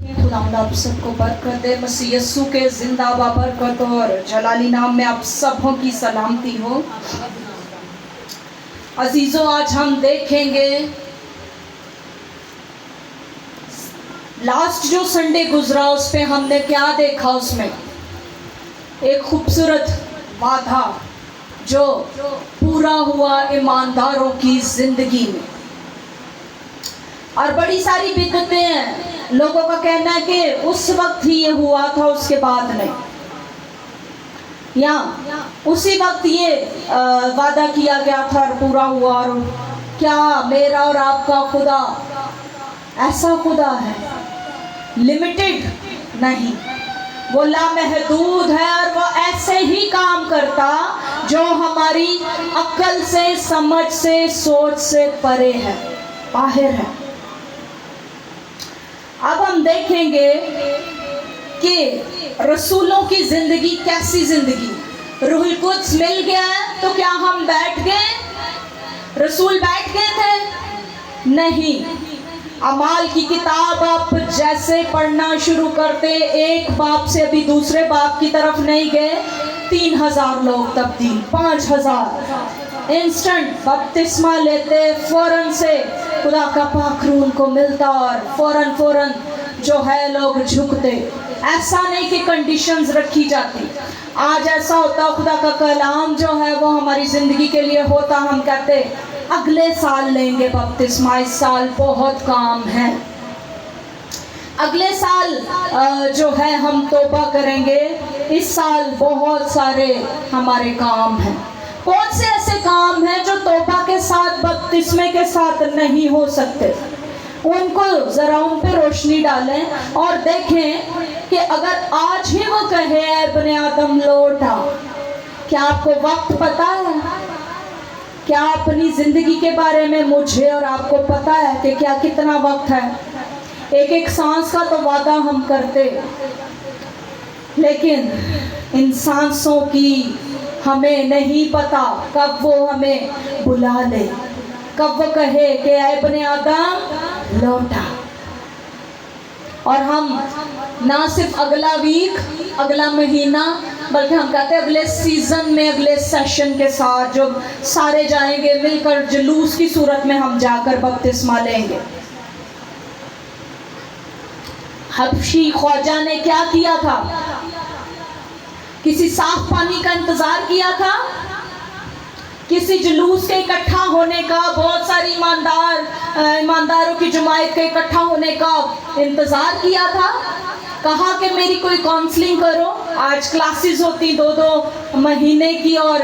खुदावंद आप सबको बरकत दे। मसीह यस्सु के जिंदा बरकत और जलाली नाम में आप सबों की सलामती हो। अजीजों, आज हम देखेंगे लास्ट जो संडे गुजरा उस पे हमने क्या देखा। उसमें एक खूबसूरत वादा जो पूरा हुआ ईमानदारों की जिंदगी में, और बड़ी सारी बिदअतें हैं। लोगों का कहना है कि उस वक्त ही ये हुआ था, उसके बाद नहीं, या उसी वक्त ये वादा किया गया था और पूरा हुआ। और क्या मेरा और आपका खुदा ऐसा खुदा है? लिमिटेड नहीं, वो लामहदूद है और वो ऐसे ही काम करता जो हमारी अक्ल से, समझ से, सोच से परे है, बाहर है। अब हम देखेंगे कि रसूलों की जिंदगी कैसी जिंदगी। रूहुल कुद्स मिल गया है तो क्या हम बैठ गए? रसूल बैठ गए थे? नहीं। अमाल की किताब आप जैसे पढ़ना शुरू करते, एक बाप से अभी दूसरे बाप की तरफ नहीं गए, 3000 लोग तब्दील, 5000 इंस्टेंट बपतिस्मा लेते, फौरन से खुदा का पाक रूह उनको मिलता और फौरन जो है लोग झुकते। ऐसा नहीं कि कंडीशंस रखी जाती। आज ऐसा होता, खुदा का कलाम जो है वो हमारी ज़िंदगी के लिए होता, हम कहते अगले साल लेंगे बपतिस्मा, इस साल बहुत काम है, अगले साल जो है हम तौबा करेंगे, इस साल बहुत सारे हमारे काम हैं। कौन से ऐसे काम हैं जो तौबा के साथ, बपतिस्मे के साथ नहीं हो सकते? उनको ज़रा उन पे रोशनी डालें और देखें कि अगर आज ही वो कहे इब्ने आदम लौटा, क्या आपको वक्त पता है? क्या अपनी ज़िंदगी के बारे में मुझे और आपको पता है कि क्या कितना वक्त है? एक एक सांस का तो वादा हम करते, लेकिन इन सांसों की हमें नहीं पता कब वो हमें बुला ले, कब वो कहे कि इब्ने आदम लौटा। और हम ना सिर्फ अगला वीक, अगला महीना, बल्कि हम कहते हैं अगले सीज़न में, अगले सेशन के साथ जो सारे जाएंगे मिलकर, जुलूस की सूरत में हम जाकर बपतिस्मा लेंगे। हबशी ख्वाजा ने क्या किया था? किसी साफ पानी का इंतजार किया था? किसी जुलूस के इकट्ठा होने का, बहुत सारी ईमानदारों की जमायत के इकट्ठा होने का इंतजार किया था? कहा कि मेरी कोई काउंसलिंग करो। आज क्लासेस होती 2-2 महीने की और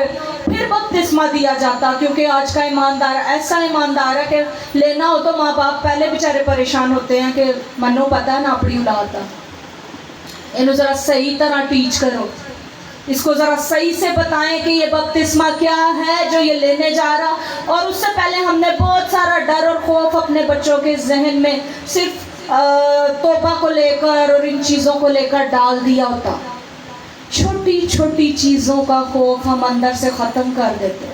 फिर बपतिस्मा दिया जाता, क्योंकि आज का ईमानदार ऐसा ईमानदार है कि लेना हो तो माँ बाप पहले बेचारे परेशान होते हैं कि मनो पता है ना अपनी औलाद का, इन्हें ज़रा सही तरह टीच करो, इसको ज़रा सही से बताएं कि ये बपतिस्मा क्या है जो ये लेने जा रहा। और उससे पहले हमने बहुत सारा डर और खौफ अपने बच्चों के जहन में सिर्फ तौबा को लेकर और इन चीज़ों को लेकर डाल दिया होता। छोटी छोटी चीज़ों का खौफ हम अंदर से ख़त्म कर देते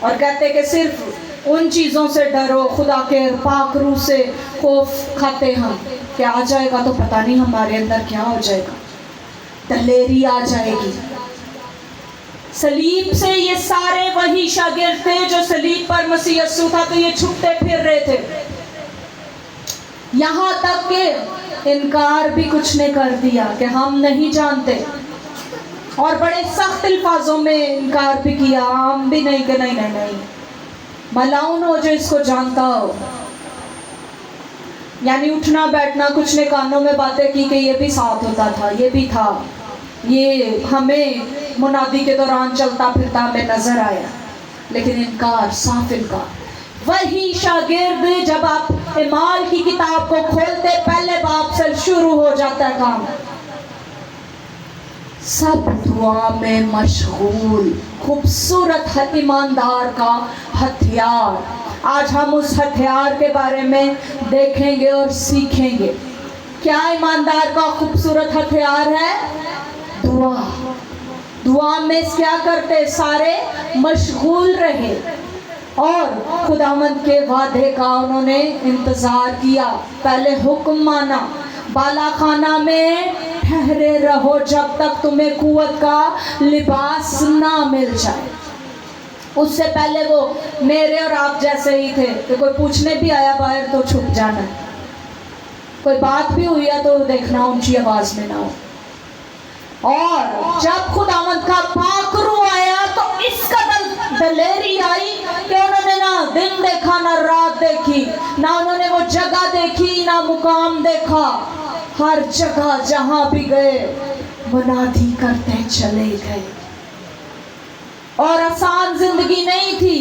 और कहते कि सिर्फ उन चीज़ों से डरो, खुदा के पाक रूह से खौफ खाते हम कि आ जाएगा तो पता नहीं हमारे अंदर क्या हो जाएगा, दलेरी आ जाएगी। सलीब से ये सारे वही शागिर्द थे जो सलीब पर मसीह यस्सु था तो ये छुपते फिर रहे थे, यहाँ तक कि इनकार भी कुछ ने कर दिया कि हम नहीं जानते, और बड़े सख्त अल्फाजों में इनकार भी किया, हम भी नहीं कि नहीं मलाउन हो जो इसको जानता हो। यानी उठना बैठना, कुछ ने कानों में बातें की कि ये भी साथ होता था, ये भी था, ये हमें मुनादी के दौरान चलता फिरता हमें नजर आया, लेकिन इनकार, साफ इनकार। वही शागिर्द जब आप इमाल की किताब को खोलते, पहले बाप से शुरू हो जाता है काम, सब दुआ में मशगूल। खूबसूरत ईमानदार का हथियार। आज हम उस हथियार के बारे में देखेंगे और सीखेंगे। क्या ईमानदार का खूबसूरत हथियार है? दुआ। दुआ में क्या करते? सारे मशगूल रहे और खुदावंद के वादे का उन्होंने इंतज़ार किया। पहले हुक्म माना, बालाखाना में ठहरे रहो जब तक तुम्हें कुव्वत का लिबास ना मिल जाए। उससे पहले वो मेरे और आप जैसे ही थे कि कोई पूछने भी आया बाहर तो छुप जाना, कोई बात भी हुई है तो देखना ऊंची आवाज में ना हो। और जब खुदावंद का पाक रूह आया तो इस कदर दलेरी आई कि उन्होंने ना दिन देखा ना रात देखी, ना उन्होंने वो जगह देखी ना मुकाम देखा। हर जगह जहां भी गए मुनादी करते चले गए। और आसान जिंदगी नहीं थी।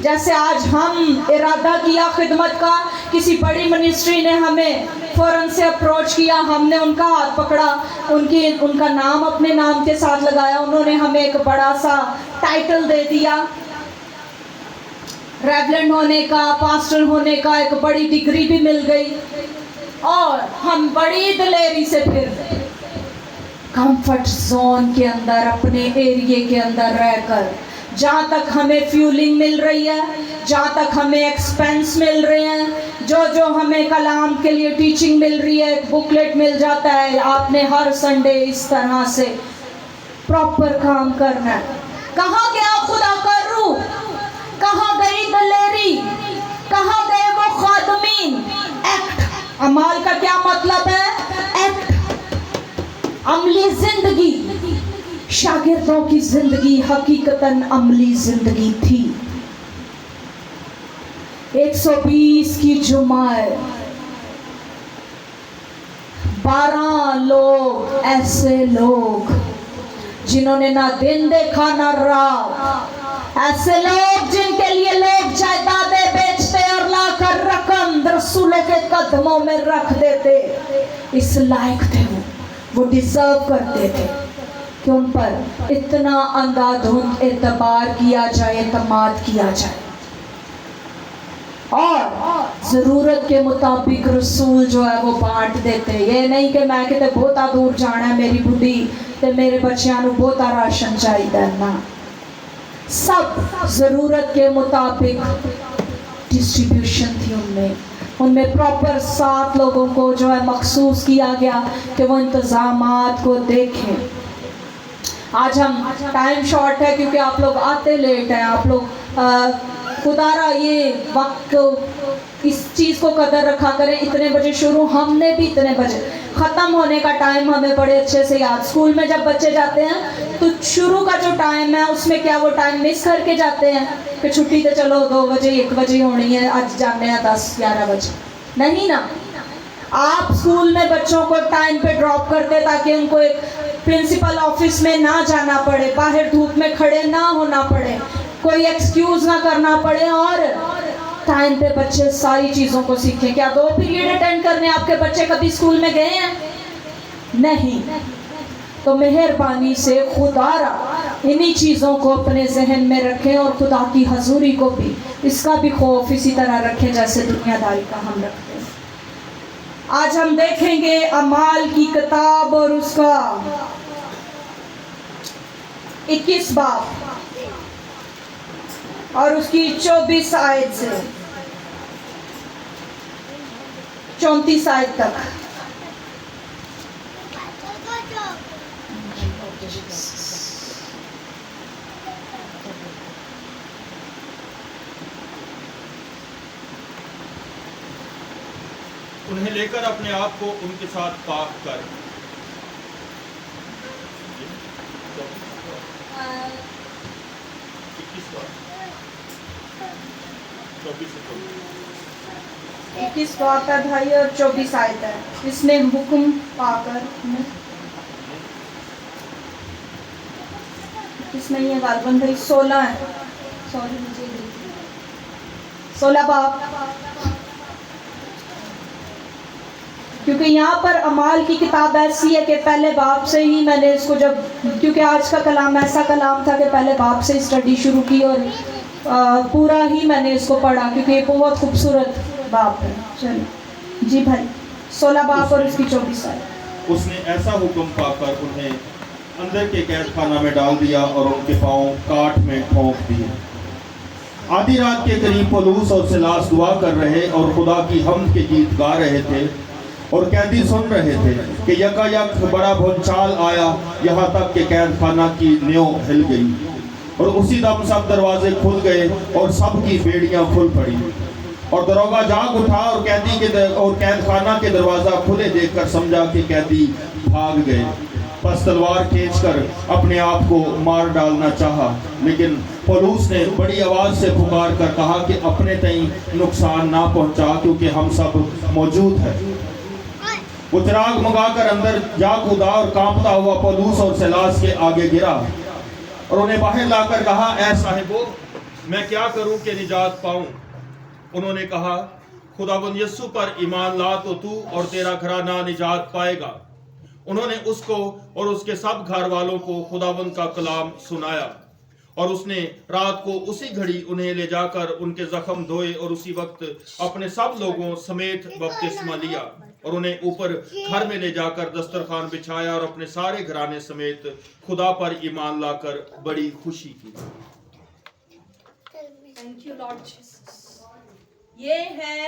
जैसे आज हम इरादा किया खिदमत का, किसी बड़ी मिनिस्ट्री ने हमें फौरन से अप्रोच किया, हमने उनका हाथ पकड़ा, उनका नाम अपने नाम के साथ लगाया, उन्होंने हमें एक बड़ा सा टाइटल दे दिया, रेवरेंड होने का, पास्टर होने का एक बड़ी डिग्री भी मिल गई। और हम बड़ी दिलेरी से फिर कंफर्ट जोन के अंदर, अपने एरिया के अंदर रहकर, जहाँ तक हमें फ्यूलिंग मिल रही है, जहाँ तक हमें एक्सपेंस मिल रहे हैं, जो हमें कलाम के लिए टीचिंग मिल रही है, बुकलेट मिल जाता है, आपने हर संडे इस तरह से प्रॉपर काम करना है। कहाँ गया खुदा का रूह? कहाँ गई दलेरी? कहाँ गए वो खादमीन? एक्ट। अमाल का क्या मतलब है? एक्ट, अमली जिंदगी। शागिर्दों की जिंदगी हकीकतन अमली जिंदगी थी। 120 की जुमाए, 12 लोग, ऐसे लोग जिन्होंने ना दिन देखा ना रात, ऐसे लोग जिनके लिए लोग जायदादें बेचते और लाकर रकम रसूलों के कदमों में रख देते। इस लायक थे वो डिजर्व करते थे कि उन पर इतना अंधाधुंध एतबार किया जाए, एतमाद किया जाए। और जरूरत के मुताबिक रसूल जो है वो बांट देते। ये नहीं कि मैं कितने बहुत दूर जाना है, मेरी बुढ़ी ते मेरे बच्चों को बहुत राशन चाहिए ना। सब जरूरत के मुताबिक डिस्ट्रीब्यूशन थी उनमें प्रॉपर 7 लोगों को जो है मखसूस किया गया कि वो इंतजामात को देखें। आज हम टाइम शॉर्ट है क्योंकि आप लोग आते लेट हैं, आप लोग खुदारा ये वक्त को, इस चीज़ को कदर रखा करें। इतने बजे शुरू, हमने भी इतने बजे ख़त्म होने का टाइम हमें बड़े अच्छे से याद। स्कूल में जब बच्चे जाते हैं तो शुरू का जो टाइम है उसमें क्या वो टाइम मिस करके जाते हैं कि छुट्टी तो चलो 2 बजे 1 बजे होनी है, आज जाने हैं 10-11 बजे। नहीं ना, आप स्कूल में बच्चों को टाइम पे ड्रॉप करते ताकि उनको एक प्रिंसिपल ऑफिस में ना जाना पड़े, बाहर धूप में खड़े ना होना पड़े, कोई एक्सक्यूज ना करना पड़े और टाइम पे बच्चे सारी चीज़ों को सीखें। क्या 2 पीरियड अटेंड करने आपके बच्चे कभी स्कूल में गए हैं? नहीं। तो मेहरबानी से खुदारा इन्हीं चीज़ों को अपने जहन में रखें और खुदा की हजूरी को भी, इसका भी खौफ इसी तरह रखें जैसे दुनियादारी का हम रखते हैं। आज हम देखेंगे अमाल की किताब और उसका 21 बाब और उसकी 24 आयत से 34 आयत तक। उन्हें लेकर अपने आप को उनके साथ पाक कर। इक्कीस बात अध्याय और 24 आयत है। इसने हुक्म पाकर, किस नहीं है गालबन भाई, 16 है, सॉरी मुझे 16 बाब, क्योंकि यहाँ पर अमाल की किताब ऐसी है कि पहले बाब से ही मैंने इसको, जब क्योंकि आज का कलाम ऐसा कलाम था कि पहले बाब से स्टडी शुरू की और पूरा ही मैंने इसको पढ़ा क्योंकि ये बहुत खूबसूरत बाब है। चलिए जी भाई, 16 बाब और उसकी 24 आयत। उसने ऐसा हुक्म पाकर उन्हें अंदर के कैद खाना में डाल दिया और उनके पाँव काठ में ठोंक दिए। आधी रात के करीब पौलुस और सिलास दुआ कर रहे और खुदा की हम्द के गीत गा रहे थे और कैदी सुन रहे थे कि यकायक बड़ा भूचाल आया, यहाँ तक कि कैद खाना की नींव हिल गई और उसी दम सब दरवाजे खुल गए और सबकी बेड़ियां खुल पड़ी। और दरोगा जाग उठा और कैद खाना के दरवाजा खुले देखकर समझा कि कैदी भाग गए। बस तलवार खींचकर अपने आप को मार डालना चाहा, लेकिन पौलुस ने बड़ी आवाज से पुकार कर कहा कि अपने तई नुकसान ना पहुंचा, क्योंकि हम सब मौजूद हैं। वो चिराग मंगाकर अंदर जा कूदा और कांपता हुआ पौलुस और सिलास के आगे गिरा और उन्हें बाहर लाकर कहा, ऐ साहिबो, मैं क्या करूं कि निजात पाऊं? उन्होंने कहा, खुदाबंद यीशु पर ईमान ला तो तू और तेरा घराना निजात पाएगा। उन्होंने उसको और उसके सब घर वालों को खुदाबंद का कलाम सुनाया और उसने रात को उसी घड़ी उन्हें ले जाकर उनके जख्म धोए और उसी वक्त अपने सब लोगों समेत बपतिस्मा लिया और उन्हें ऊपर घर में ले जाकर दस्तरखान बिछाया और अपने सारे घराने समेत खुदा पर ईमान लाकर बड़ी खुशी की। Thank you Lord Jesus. ये है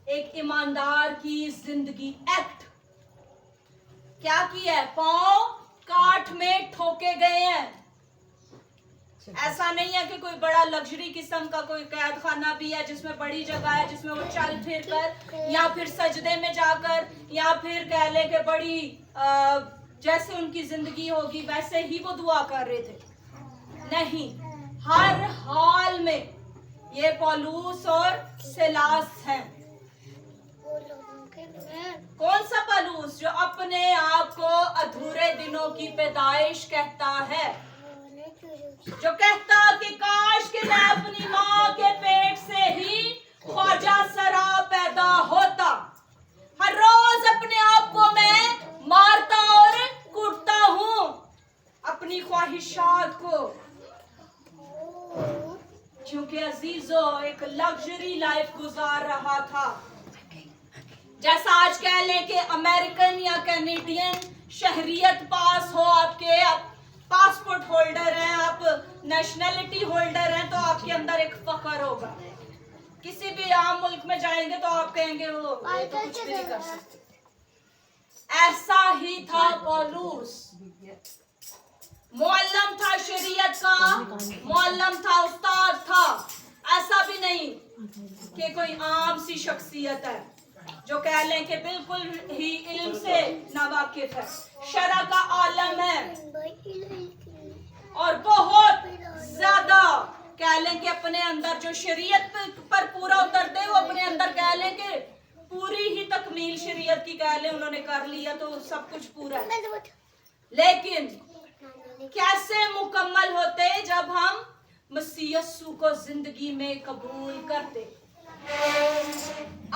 एक ईमानदार की जिंदगी एक्ट। क्या किया है? पांव काठ में ठोके गए हैं। ऐसा नहीं है कि कोई बड़ा लग्जरी किस्म का कोई कैद खाना भी है जिसमें बड़ी जगह है, जिसमें वो चल फिर कर या फिर सजदे में जाकर या फिर कह ले कि बड़ी जैसे उनकी जिंदगी होगी वैसे ही वो दुआ कर रहे थे। नहीं, हर हाल में ये पौलुस और सिलास हैं। कौन सा पौलुस? जो अपने आप को अधूरे दिनों की पैदाइश कहता है, जो कहता कि काश कि मैं अपनी माँ के पेट से ही ख्वाजा सरा पैदा होता। हर रोज अपने आप को मैं मारता और कूटता हूँ, अपनी ख्वाहिशात को, क्योंकि अजीजों एक लग्जरी लाइफ गुजार रहा था। जैसा आज कह लें कि अमेरिकन या कैनेडियन शहरियत पास हो, आपके आप पासपोर्ट होल्डर हैं, आप नेशनैलिटी होल्डर हैं, तो आपके अंदर एक फख्र होगा। किसी भी आम मुल्क में जाएंगे तो आप कहेंगे वो तो कुछ भी नहीं कर सकते। ऐसा ही था पौलुस। मुअल्लम था शरीयत का, मुअल्लम था, उस्ताद था। ऐसा भी नहीं कि कोई आम सी शख्सियत है जो कह लें कि बिल्कुल ही इल्म से नावाकिफ है। शरा का आलम है और बहुत ज्यादा कह लें कि अपने अंदर जो शरीयत पर पूरा उतरते वो अपने अंदर कह लें कि पूरी ही तकमील शरीयत की कह लें उन्होंने कर लिया तो सब कुछ पूरा है। लेकिन कैसे मुकम्मल होते जब हम मसीह यीशु को जिंदगी में कबूल करते।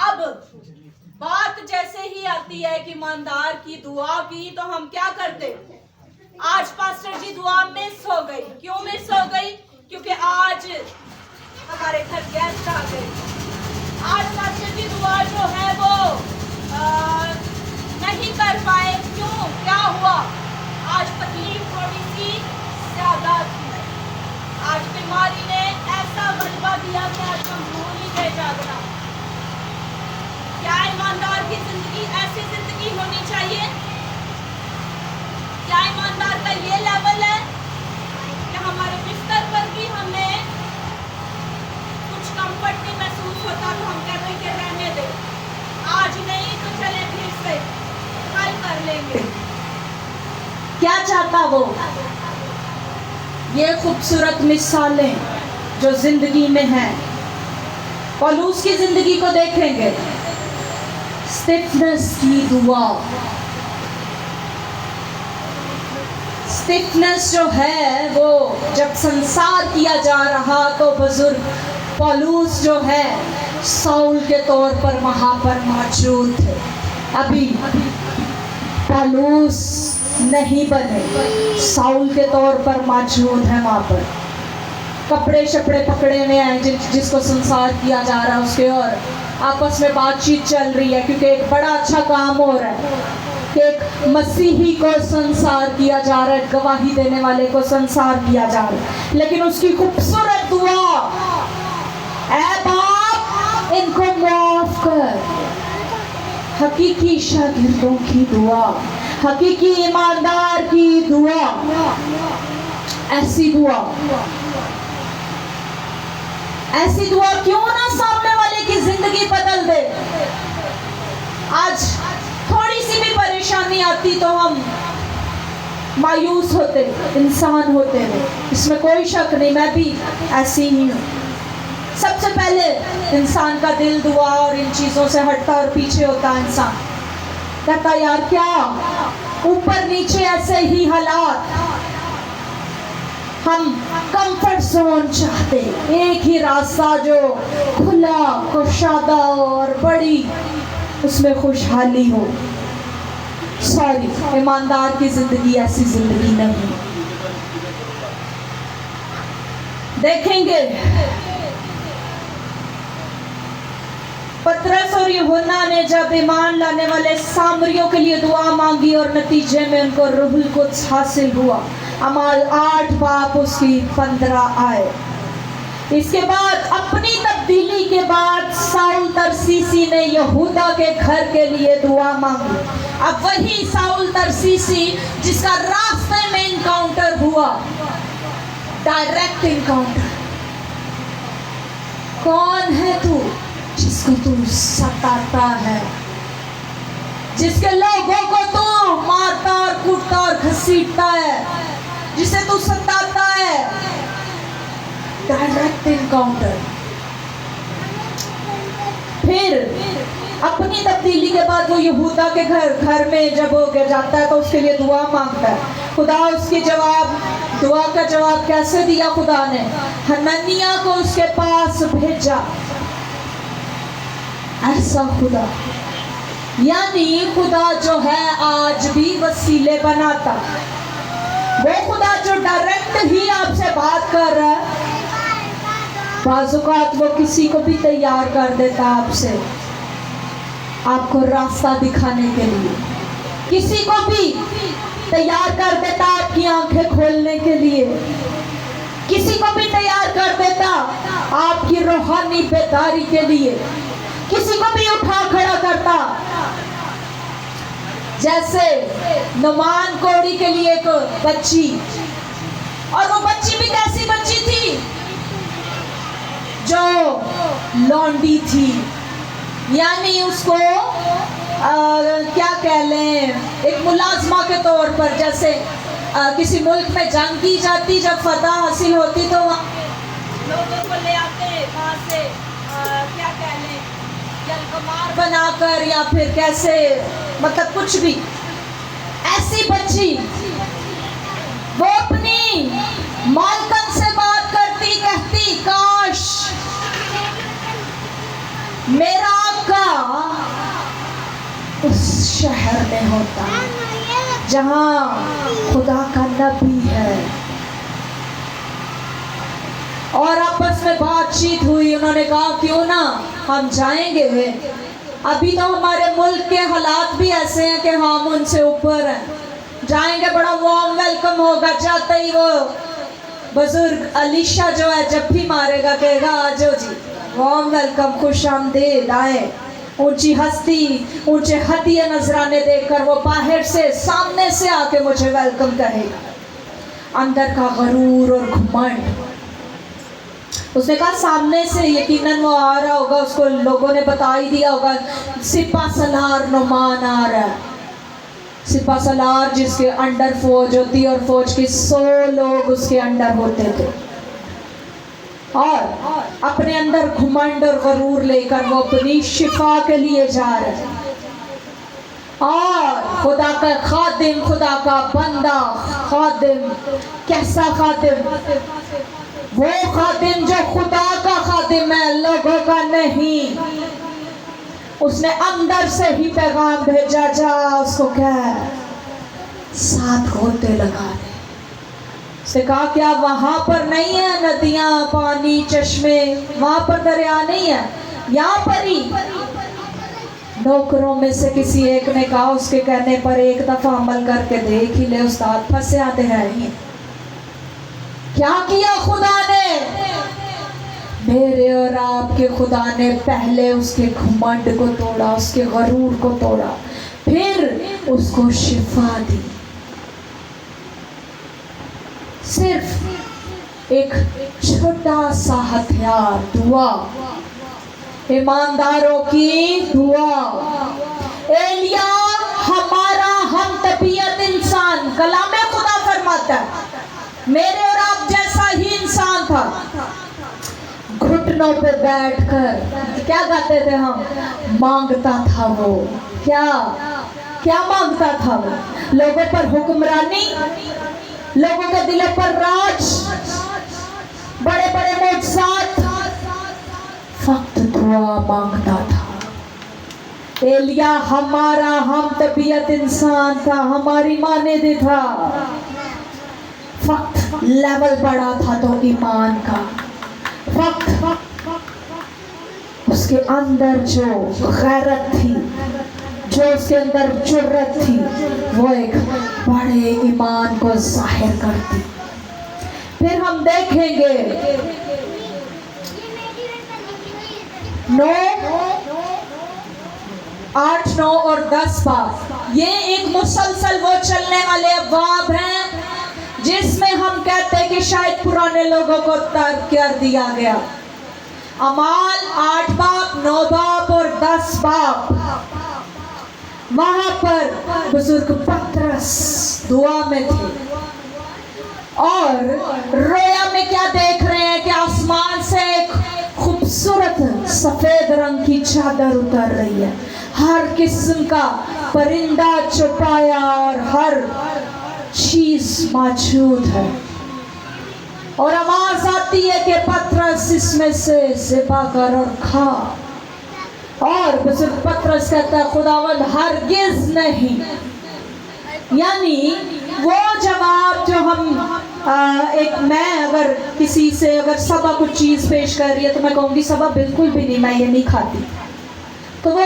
अब बात जैसे ही आती है कि ईमानदार की दुआ की, तो हम क्या करते? आज पास्टर जी दुआ मिस हो गई। क्यों मिस हो गई? क्योंकि आज हमारे घर गेस्ट आ गए। आज पास्टर जी दुआ जो है वो नहीं कर पाए। क्यों? क्या हुआ? आज तकलीफ थोड़ी सी ज्यादा थी। आज बीमारी ने ऐसा गलबा दिया कि आज हम भूल ही गए जागना। क्या ईमानदार की जिंदगी ऐसी जिंदगी होनी चाहिए? क्या ईमानदार का ये लेवल है कि हमारे बिस्तर पर भी हमें कुछ कंफर्ट नहीं महसूस होता तो हम कहते हैं कि रहने दे, आज नहीं तो चले फिर से कल कर लेंगे। क्या चाहता वो? ये खूबसूरत मिसालें जो जिंदगी में हैं, पौलुस की जिंदगी को देखेंगे। स्टिफनेस की दुआ, स्टिफनेस जो है वो जब संसार किया जा रहा तो बुजुर्ग पौलुस जो है साउल के तौर पर वहां पर मौजूद थे। अभी पौलुस नहीं बने, साउल के तौर पर मौजूद है वहां पर। कपड़े शपड़े पकड़े हुए हैं जिसको संसार किया जा रहा है उसके, और आपस में बातचीत चल रही है क्योंकि एक बड़ा अच्छा काम हो रहा है कि एक मसीही को संसार किया जा रहा है, गवाही देने वाले को संसार किया जा रहा है। लेकिन उसकी खूबसूरत दुआ, ऐ बाप इनको माफ कर, हकीकी शागिर्दों की दुआ, हकीकी ईमानदार की दुआ, ऐसी दुआ, ऐसी दुआ क्यों ना सामने वाले की जिंदगी बदल दे। आज थोड़ी सी भी परेशानी आती तो हम मायूस होते, इंसान होते हैं, इसमें कोई शक नहीं, मैं भी ऐसी ही हूँ। सबसे पहले इंसान का दिल दुआ और इन चीज़ों से हटता और पीछे होता है। इंसान कहता यार क्या ऊपर नीचे ऐसे ही हालात, हम कंफर्ट जोन चाहते, एक ही रास्ता जो खुला कुशादा और बड़ी उसमें खुशहाली हो। सॉरी, ईमानदार की जिंदगी ऐसी जिंदगी नहीं। देखेंगे पतरस और यूहन्ना ने जब ईमान लाने वाले सामरियों के लिए दुआ मांगी और नतीजे में उनको रूहुल कुद्स हासिल हुआ। अमाल 8 बाप उसकी 15 आए। इसके बाद अपनी तब्दीली के बाद साउल तरसीसी ने यहूदा के घर के लिए दुआ मांगी। अब वही साउल तरसीसी जिसका रास्ते में इनकाउंटर हुआ, डायरेक्ट इनकाउंटर। कौन है तू जिसको तू सताता है, जिसके लोगों को तू मारता और कूटता और घसीटता है, जिसे तू सताता है। Direct encounter. फिर अपनी तब्दीली के बाद वो यहूदा के घर में जब हो के जाता है तो उसके लिए दुआ मांगता है। खुदा उसकी दुआ का जवाब कैसे दिया? खुदा ने हननिया को उसके पास भेजा। ऐसा खुदा, यानी खुदा जो है आज भी वसीले बनाता, वो खुदा जो डायरेक्ट ही आपसे बात कर रहा है। बाज़-औक़ात वो किसी को भी तैयार कर देता आपसे, आपको रास्ता दिखाने के लिए, किसी को भी तैयार कर देता आपकी आंखें खोलने के लिए, किसी को भी तैयार कर देता आपकी रूहानी बेदारी के लिए, किसी को भी उठा खड़ा करता। जैसे नुमान कोड़ी के लिए एक बच्ची, और वो बच्ची भी कैसी बच्ची थी? जो लौंडी थी, यानी उसको क्या कह लें, एक मुलाजमा के तौर पर, जैसे किसी मुल्क में जंग की जाती, जब फतह हासिल होती तो लोगों को ले आते वहाँ से क्या कह लें, जलकमार बनाकर या फिर कैसे, मतलब कुछ भी। ऐसी बच्ची वो अपनी मालकन से बात करती, कहती काश मेरा आका उस शहर में होता जहां खुदा का नबी है। और आपस में बातचीत हुई, उन्होंने कहा क्यों ना हम जाएंगे। अभी तो हमारे मुल्क के हालात भी ऐसे हैं कि हम उनसे ऊपर हैं, जाएंगे, बड़ा वार्म वेलकम होगा। जाते ही वो बुजुर्ग अलीशा जो है जब भी मारेगा कहेगा आ जाओ जी, वार्म वेलकम, खुश आमदीद, आए। ऊंची हस्ती, ऊंचे हदिये नजराने देकर वो बाहर से सामने से आके मुझे वेलकम कहेगा। अंदर का गरूर और घमंड, उसने कहा सामने से यकीनन वो आ रहा होगा, उसको लोगों ने बता ही दिया होगा, सिपा सलार नुमान आ रहा है। सिपा सलार जिसके अंडर फौज होती और फौज के 100 लोग उसके अंडर होते थे, और अपने अंदर घुमंड और गरूर लेकर वो अपनी शिफा के लिए जा रहे हैं। और खुदा का खादिम, खुदा का बंदा, खादिम, कैसा खादिम? वो खादिम जो खुदा का खादिम है, लोगों का नहीं। उसने अंदर से ही पैगाम भेजा, जा उसको क्या है 7 घोटे लगा दे। उसने कहा क्या वहां पर नहीं है नदियां, पानी, चश्मे, वहां पर दरिया नहीं है? यहाँ पर ही। नौकरों में से किसी एक ने कहा, उसके कहने पर एक दफा अमल करके देख ही ले उस्ताद, फंसे आते हैं ही। क्या किया खुदा ने? मेरे और आपके खुदा ने पहले उसके घमंड को तोड़ा, उसके गरूर को तोड़ा, फिर उसको शिफा दी। सिर्फ एक छोटा सा हथियार, दुआ, ईमानदारों की दुआ। एलिया हमारा हम तबीयत इंसान, कलामे खुदा फरमाता है मेरे और आप जैसा ही इंसान था। घुटनों पे बैठकर क्या गाते थे हम? मांगता था वो। क्या क्या मांगता था वो? लोगों पर हुक्मरानी, लोगों के दिलों पर राज, बड़े बड़े मौजज़ात, फक्त दुआ मांगता था। एलिया हमारा हम तबीयत इंसान था, हमारी मानेदे था, फक्त लेवल बढ़ा था तो ईमान का, फक्त उसके अंदर जो गैरत थी, जो उसके अंदर जुर्रत थी, वो एक बड़े ईमान को जाहिर करती। फिर हम देखेंगे 8, 9 और 10 बार। ये एक मुसलसल वो चलने वाले अबवाब हैं जिसमें हम कहते हैं कि शायद पुराने लोगों को तर्क कर दिया गया। अमाल 8 बाब, 9 बाब और 10 बाब, वहां पर बुजुर्ग पतरस दुआ में थे और रोया में क्या देख रहे हैं कि आसमान से एक खूबसूरत सफेद रंग की चादर उतर रही है, हर किस्म का परिंदा छुपाया और हर चीज मौजूद है, और आवाज आती है कि पतरस इसमें से सिपा कर और खा। और बुजुर्ग पतरस कहता है खुदावंद हरगिज नहीं। यानी वो जवाब जो हम मैं अगर किसी से अगर सबा कुछ चीज़ पेश कर रही है तो मैं कहूँगी सबा बिल्कुल भी नहीं, मैं ये नहीं खाती, तो वो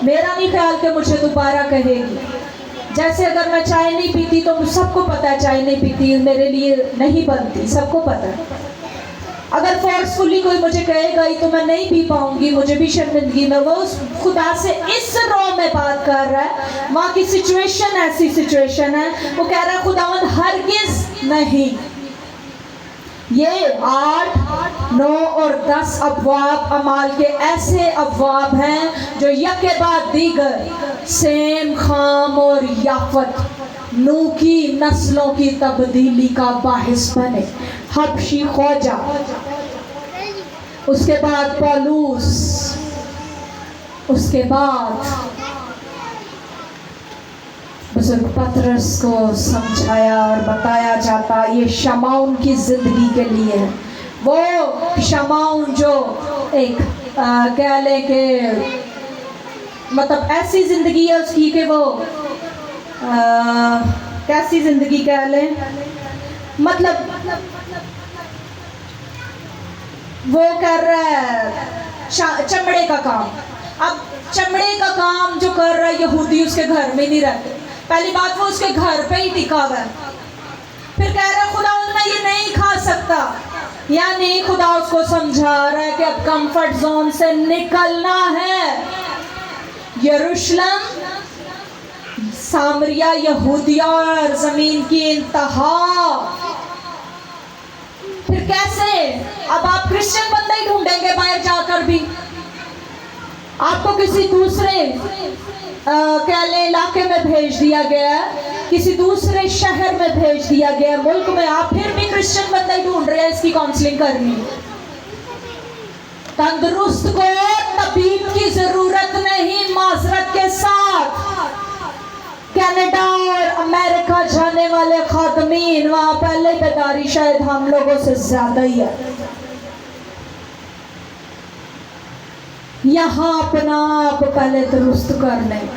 मेरा नहीं ख्याल कि मुझे दोबारा कहेगी। जैसे अगर मैं चाय नहीं पीती तो सबको पता है चाय नहीं पीती, मेरे लिए नहीं बनती, सबको पता है। अगर फोर्सफुली कोई मुझे कहेगा ही तो मैं नहीं पी पाऊंगी, मुझे भी शर्मिंदगी में। वो उस खुदा से इस रो में बात कर रहा है, वहाँ की सिचुएशन ऐसी सिचुएशन है, वो कह रहा है खुदावंद हरगिज नहीं। ये 8, 9 और 10 अबवाब अमाल के ऐसे अबवाब हैं जो यके बाद दीगर सेम, खाम और याफत नू की नस्लों की तब्दीली का बाहिस बने। हबशी ख्वाजा, उसके बाद पौलूस, उसके बाद बुजुर्ग पतरस को समझाया और बताया जाता ये शमाउन की जिंदगी के लिए है। वो शमाउन जो एक कह ले के मतलब ऐसी जिंदगी है उसकी कि वो कैसी जिंदगी कह ले, मतलब वो कर रहा है चमड़े का काम। अब चमड़े का काम जो कर रहा है यहूदी उसके घर में नहीं रहते। पहली बात वो उसके घर पे ही टिका हुआ है। फिर कह रहा है खुदा मैं ये नहीं खा सकता, यानी खुदा उसको समझा रहा है कि अब कंफर्ट जोन से निकलना है। यरूशलेम, सामरिया, यहूदिया और जमीन की इंतहा। फिर कैसे? अब आप क्रिश्चियन बंदे ही ढूंढेंगे बाहर जाकर भी, आपको किसी दूसरे कह ले इलाके में भेज दिया गया, किसी दूसरे शहर में भेज दिया गया, मुल्क में, आप फिर भी क्रिश्चियन बंदे ही ढूंढ रहे हैं इसकी काउंसलिंग करनी। तंदुरुस्त को तबीब की जरूरत नहीं, माजरत के साथ कनाडा और अमेरिका जाने वाले खातमीन, वहां पहले बेदारी शायद हम लोगों से ज्यादा ही है। यहाँ अपना आप पहले दुरुस्त कर लें,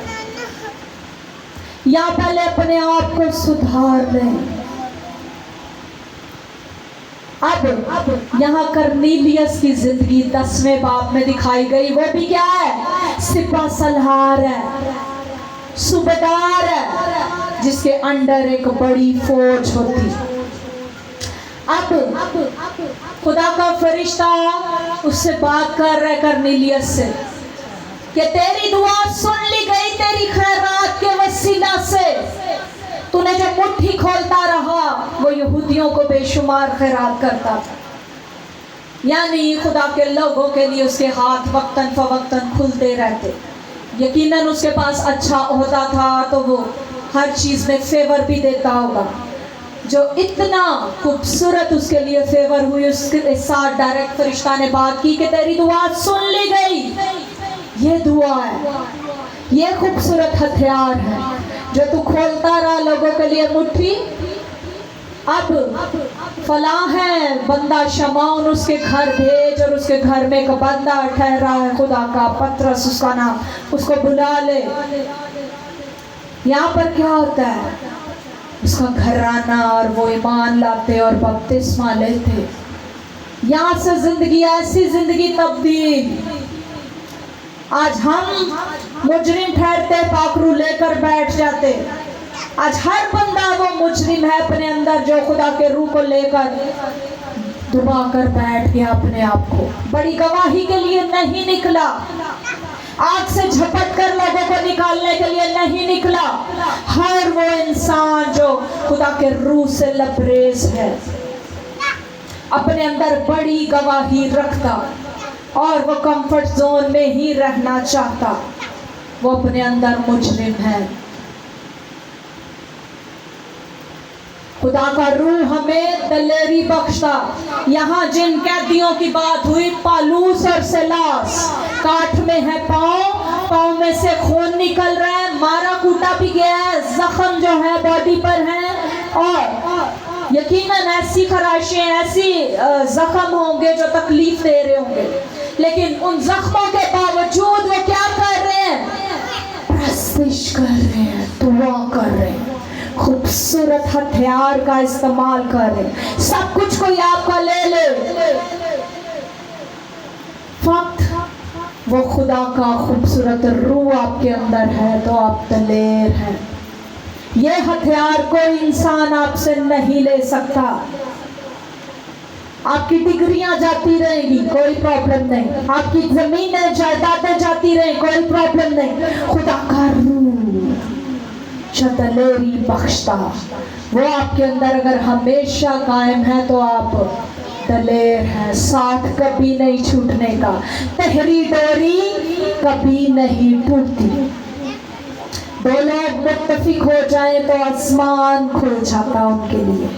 या पहले अपने आप को सुधार लें। अब यहाँ करनीलियस की जिंदगी 10वें बाब में दिखाई गई। वो भी क्या है? सिपा सलार है, सूबेदार है, जिसके अंडर एक बड़ी फौज होती। अब खुदा का फरिश्ता उससे बात कर रहा है कर्नेलियस से कि तेरी दुआ सुन ली गई, तेरी खैरात के वसीला से तूने जो मुट्ठी खोलता रहा वो यहूदियों को बेशुमार खैरात करता था। यानी खुदा के लोगों के लिए उसके हाथ वक्तन फवक्तन खुलते रहते। यकीनन उसके पास अच्छा ओहदा था तो वो हर चीज़ में फेवर भी देता होगा। जो इतना खूबसूरत उसके लिए फेवर हुई, उसके साथ डायरेक्ट फरिश्ता ने बात की कि तेरी दुआ सुन ली गई। ये दुआ है, ये खूबसूरत हथियार है जो तू खोलता रहा लोगों के लिए मुट्ठी। अब फला है बंदा शमाउन, उसके घर भेज और उसके घर में एक बंदा ठहरा है खुदा का, पतरस उसका नाम, उसको बुला ले। यहाँ पर क्या होता है, उसका घराना और वो ईमान लाते और बपतिस्मा लेते। यहाँ से जिंदगी, ऐसी जिंदगी तब्दील। आज हम मुजरिम ठहरते, पाखरू लेकर बैठ जाते। आज हर बंदा वो मुजरिम है अपने अंदर जो खुदा के रूह को लेकर दुबा कर बैठ गया अपने आप को। बड़ी गवाही के लिए नहीं निकला, आग से झपट कर लोगों को निकालने के लिए नहीं निकला। हर वो इंसान जो खुदा के रूह से लबरेज है, अपने अंदर बड़ी गवाही रखता और वो कंफर्ट जोन में ही रहना चाहता, वो अपने अंदर मुजरिम है। खुदा का रूह हमें दलेरी बख्शता। यहाँ जिन कैदियों की बात हुई, पालूस और सिलास, काठ में है पाँव, पाँव में से खून निकल रहा है, मारा कूटा भी गया है, जख्म जो है बॉडी पर है और यकीनन ऐसी खराशें, ऐसी जख्म होंगे जो तकलीफ दे रहे होंगे, लेकिन उन जख्मों के बावजूद वो क्या कर रहे हैं? प्रस्तिश कर रहे हैं, दुआ कर रहे हैं, खूबसूरत हथियार का इस्तेमाल कर रहे हैं। सब कुछ कोई आपका ले ले, फक्त वो खुदा का खूबसूरत रूह आपके अंदर है तो आप दलेर हैं। ये हथियार कोई इंसान आपसे नहीं ले सकता। आपकी डिग्रियां जाती रहेंगी, कोई प्रॉब्लम नहीं। आपकी जमीनें जायदादें जाती रहें, कोई प्रॉब्लम नहीं। खुदा का रूह जो दलेरी बख्शता, वो आपके अंदर अगर हमेशा कायम है तो आप दलेर हैं। साथ कभी नहीं छूटने का, तहरी डोरी कभी नहीं टूटती। दो लोग मुत्तफिक हो जाए तो आसमान खुल जाता उनके लिए।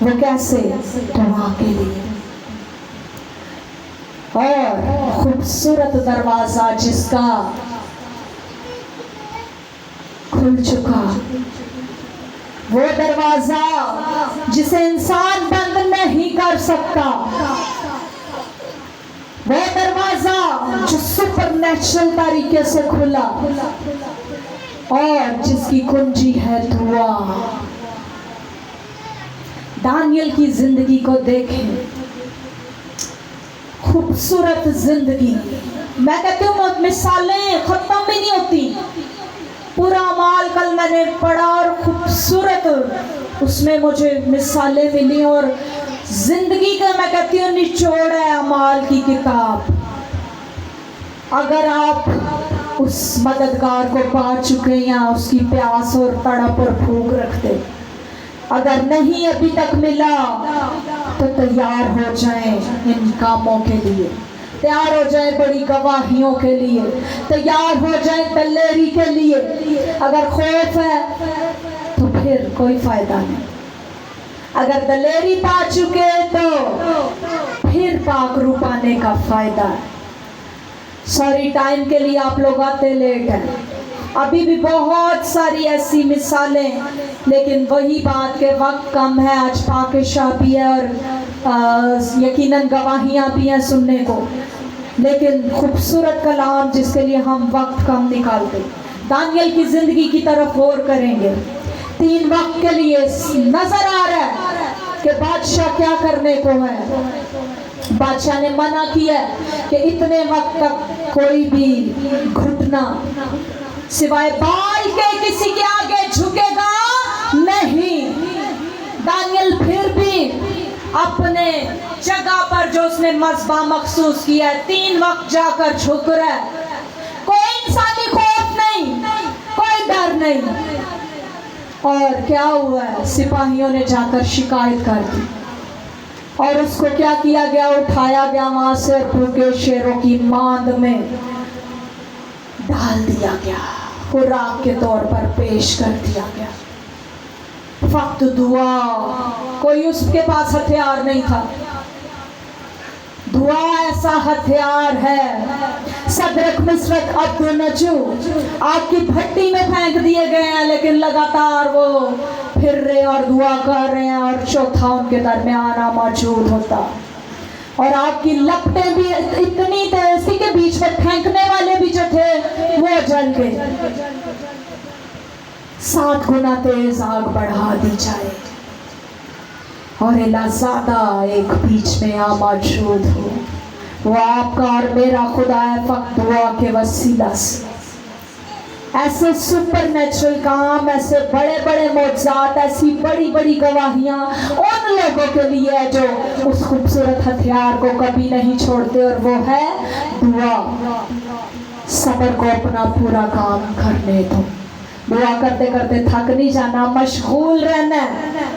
वो कैसे? दुआ के लिए। और खूबसूरत दरवाजा जिसका खुल चुका, वो दरवाजा जिसे इंसान बंद नहीं कर सकता, वो दरवाजा जो सुपरनेचुरल तरीके से खुला और जिसकी कुंजी है दुआ। दानियल की जिंदगी को देखें, खूबसूरत जिंदगी। मैं कहती हूँ मिसालें खत्म भी नहीं होती। पूरा माल कल मैंने पढ़ा और खूबसूरत उसमें मुझे मिसालें मिली और जिंदगी का मैं कहती हूँ निचोड़ है अमाल की किताब। अगर आप उस मददगार को पा चुके या उसकी प्यास और तड़प और भूख रखते, अगर नहीं अभी तक मिला तो तैयार हो जाएं इन कामों के लिए, तैयार हो जाए बड़ी गवाहियों के लिए, तैयार हो जाए दलेरी के लिए। अगर खौफ है तो फिर कोई फायदा नहीं। अगर दलेरी पा चुके तो फिर पाकरू पाने का फायदा है। सॉरी टाइम के लिए आप लोग आते लेट हैं। अभी भी बहुत सारी ऐसी मिसालें, लेकिन वही बात के वक्त कम है। आज पाकिशा भी है और यकीनन गवाहियाँ भी हैं सुनने को, लेकिन खूबसूरत कलाम जिसके लिए हम वक्त कम निकालते। दानियल की ज़िंदगी की तरफ गौर करेंगे। 3 वक्त के लिए नज़र आ रहा है कि बादशाह क्या करने को है। बादशाह ने मना किया कि इतने वक्त तक कोई भी घुटना सिवाय बाल के किसी के आगे झुकेगा नहीं। दानियल फिर भी अपने जगह पर जो उसने मज़बा महसूस किया है, 3 वक्त जाकर झुक रहा है, कोई इंसानी खौफ नहीं, कोई डर नहीं। और क्या हुआ है, सिपाहियों ने जाकर शिकायत कर दी और उसको क्या किया गया, उठाया गया वहां से भूखे शेरों की मांद में डाल दिया गया, खुराक के तौर पर पेश कर दिया गया। फक्त दुआ, कोई उसके पास हथियार नहीं था। दुआ ऐसा हथियार है। सदरक मिसरत अब्दुल नजू आग की भट्टी में फेंक दिए गए हैं, लेकिन लगातार वो फिर रहे और दुआ कर रहे हैं, और चौथा उनके दरमियान मौजूद होता। और आग की लपटें भी इतनी तेजी के बीच में फेंकने वाले भी जो थे वो जल गए। 7 गुना तेज आग बढ़ा दी जाए और इलाज़ादा एक बीच में आ मौजूद हो। वो आपका और मेरा खुदा है, फक्त दुआ के वसीला से। ऐसे सुपर नेचुरल काम, ऐसे बड़े बड़े मौजज़ात, ऐसी बड़ी बड़ी गवाहियाँ उन लोगों के लिए है जो उस खूबसूरत हथियार को कभी नहीं छोड़ते, और वो है दुआ। सब्र को अपना पूरा काम करने दो। दुआ करते करते थक नहीं जाना, मशगूल रहना है।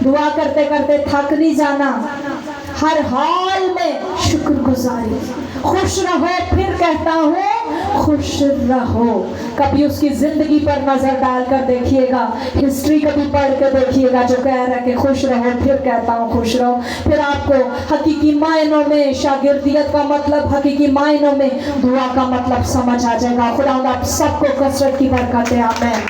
दुआ करते करते थक नहीं जाना, हर हाल में शुक्रगुजारी। खुश रहो, फिर कहता हूँ खुश रहो। कभी उसकी जिंदगी पर नजर डालकर देखिएगा, हिस्ट्री कभी पढ़ के देखिएगा जो कह रहा है कि खुश रहो, फिर कहता हूँ खुश रहो। फिर आपको हकीकी मायनों में शागिर्दियत का मतलब, हकीकी मायनों में दुआ का मतलब समझ आ जाएगा। खुदा आप सबको कसरत की बरकत दे। आमीन।